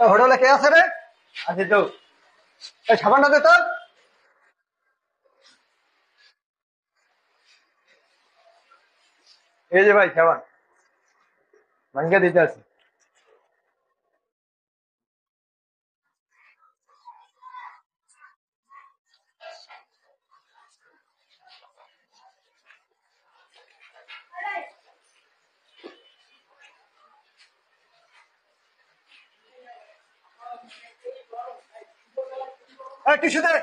হোটেলে কে আছে রে? আছি তো। এই সাবানটা দে তো। এই যে ভাই সাবান ভাঙ্গে দিতে আছে। টিস্যু দে।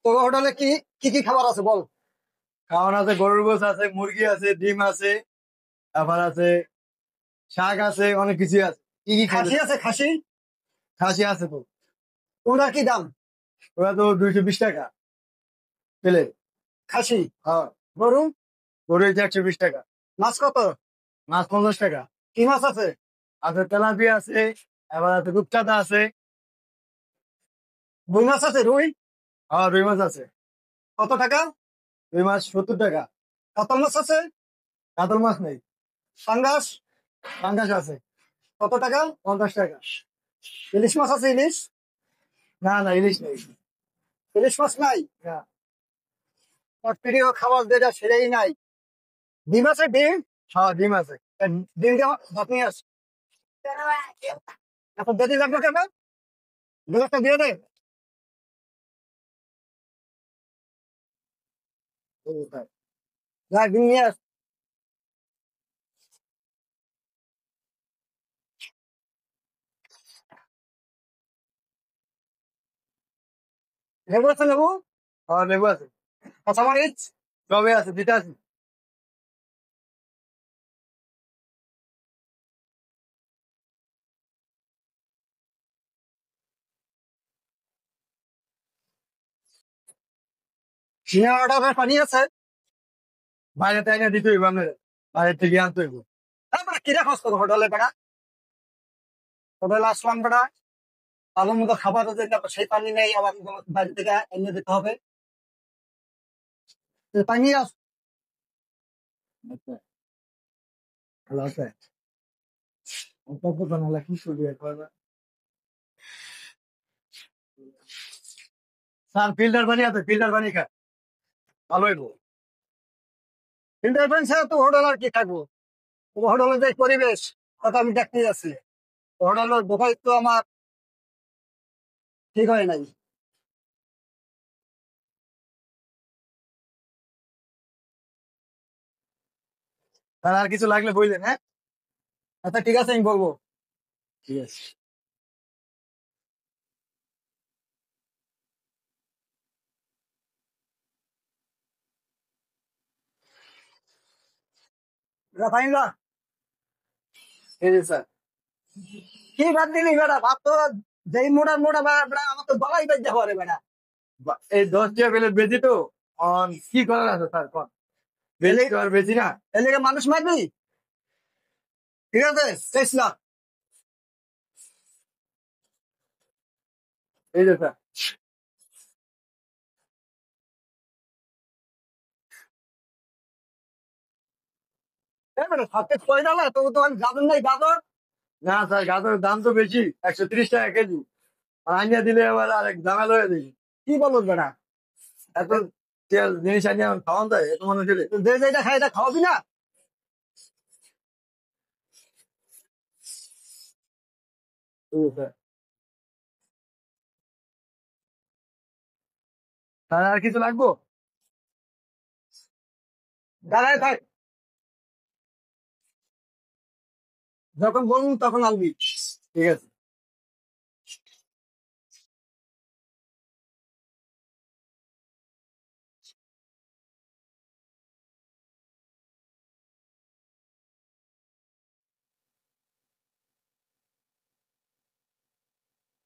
তো হোটেলে কি কি কি খাবার আছে বল? খাওয়ান আছে, গরুর গোস আছে, মুরগি আছে, ডিম আছে, আবার আছে শাক আছে, অনেক কিছু আছে। কি কি খাইবে? খাসি আছে খাসি? খাসি আছে তো। ওনার কি দাম? ওরা তো 220 টাকা প্লেট। খাসি। হ্যাঁ। গরু? গরু হচ্ছে 120 টাকা। মাছ কত? মাছ 50 টাকা। কি মাছ আছে? আছে তেলাপিয়া আছে, আবার আছে রূপচাঁদা আছে। রুই মাছ আছে? রুই আর রুই মাছ আছে। কত টাকা? রুই মাছ 70 টাকা। কাতল মাছ আছে? কাতল মাছ নেই। পাঙ্গাস পাঙ্গাস আছে কত টাকা? 50 টাকা। ইলিশ মাছ আছে? ইলিশ? না না, ইলিশ নেই। ইলিশ মাছ নাই? না। তোর প্রিয় খাবার যেটা সেটাই নাই। ডিম আছে? ডিম? হ্যাঁ, ডিম আছে। ডিম দিয়ে ভাত নিয়ে আস। এখন দেরি লাগবে কেন? গ্লাসটা দিয়ে দে। যা ডিম নিয়ে আস। লেবু আছে? লেবু? হ্যাঁ, লেবু আছে। কাঁচামরিচ? সবই আছে, দিতে আছে। সিঙ্গাড়ার পানি আছে? বাইরে তাই না দিতে হইব আপনার, বাইরে থেকে আনতে হইব। তারপরে কি রাখস তোর হোটেলে বেড়া? হোটেলে আসলাম বেড়া, ভালো মতো খাবার আছে, তারপর সেই পানি নেই, আবার বাড়ি থেকে এনে দিতে হবে। তুই পানি আস। আচ্ছা, ভালো আছে। অল্প অল্প বানালে কি শুরু একবার। স্যার, ফিল্টার পানি আছে, ফিল্টার পানি খা, ভালো হইব। ফিল্টার পানি ছাড়া তো হোটেল আর কি থাকবো? হোটেলের যে পরিবেশ, কথা আমি দেখতে যাচ্ছি। হোটেলের বোকাই তো আমার ঠিক হয় নাই। স্যার, আর কিছু লাগলে বললেন, হ্যাঁ? আচ্ছা ঠিক আছে, আমি বলবো। ঠিক আছে। পানি না। এই যে স্যার। কি ভাত দিলি বেড়া? ভাত তো যেই মোটা মোটা বেড়া, আমার তো গলাই বেঁচে পারে বেড়া। এই 10 টাকা প্লেট বেশি তো। কি করার আছে স্যার, কন? বেশি তো আর বেশি না। এদিকে মানুষ মারবি? ঠিক আছে, চেস না। এই যে স্যার। সাথে পয়সা না তো, তো গাজর নাই গাজর? না স্যার, গাজরের দাম তো বেশি, 130 টাকা কেজি। আর আনিয়া দিলে আবার আরেক ঝামেলা হয়ে দিই। কি বলো বেড়া? এত তেল জিনিস আনিয়া খাওয়ান যায় এত মানুষের? যে যেটা খাই এটা খাওয়াবি না? স্যার, স্যার আর কিছু লাগবো? দাঁড়ায় থাক, যখন বলবো তখন আসবি। ঠিক আছে।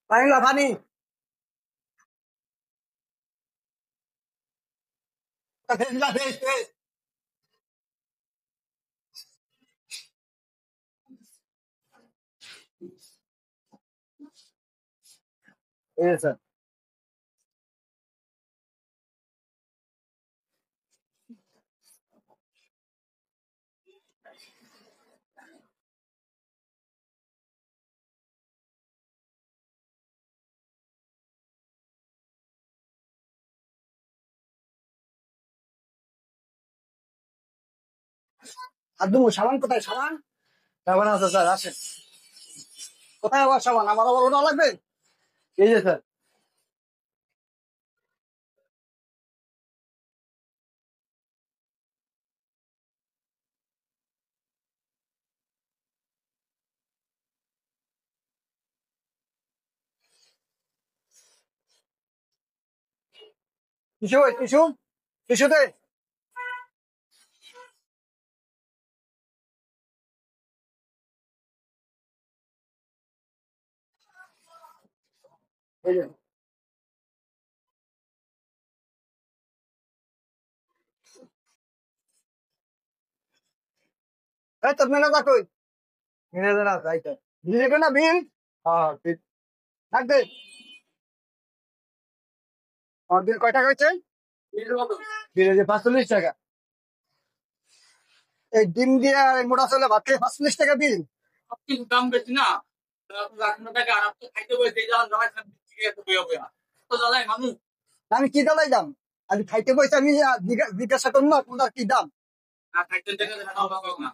পানি না পানি। ফেস না, ফেস ফেস। এই যে স্যার। আর দু সাবান কোথায় সাবান? সাবান আছে স্যার, আসেন। কোথায় আবার সাবান? আমার আবার ওটা লাগবে? এই যে স্যার। টিসু টিসু টিসু দে। এই যে এই তোর ম্যানেজার কই? ম্যানেজার আছে, আইতে। বিল দেবে না বিল? হ্যাঁ, ঠিক। ডাক দে। আমার বিল কয় টাকা হয়েছে? বিল হচ্ছে 45 টাকা। এই ডিম দিয়ে আর এই মোটা চলে ভাত খেয়ে 45 টাকা বিল? সবকিছু দাম বেশি না। আপনার টাকা আর আপনি খাইতে বসে যাওয়ার নয় তো জ্বালায় মানুষ। আমি কি দালাই দাম? আমি খাইতে বসে আমি জিজ্ঞাসা করুন না কোনটার কি দাম। আর খাইতে টাকা দেন না।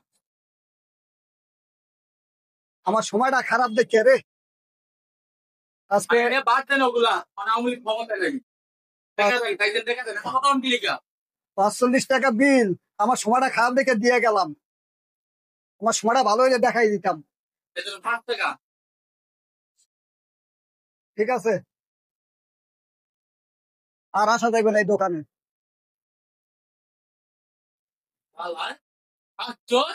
আমার সময়টা খারাপ দেখে রে আজকে। বাড়তেন ওগুলা মানে আওয়ামী লীগ ক্ষমতা নেই। দেখা যায় খাইতে দেখা যায় না কখন কি লিখা 45 টাকা বিল। আমার সময়টা খারাপ দেখে দিয়ে গেলাম। আমার সময়টা ভালো হইলে দেখাই দিতাম। এজন্য 5 টাকা। ঠিক আছে, আর আসা যাইবে না এই দোকানে। আল্লাহ 5 জন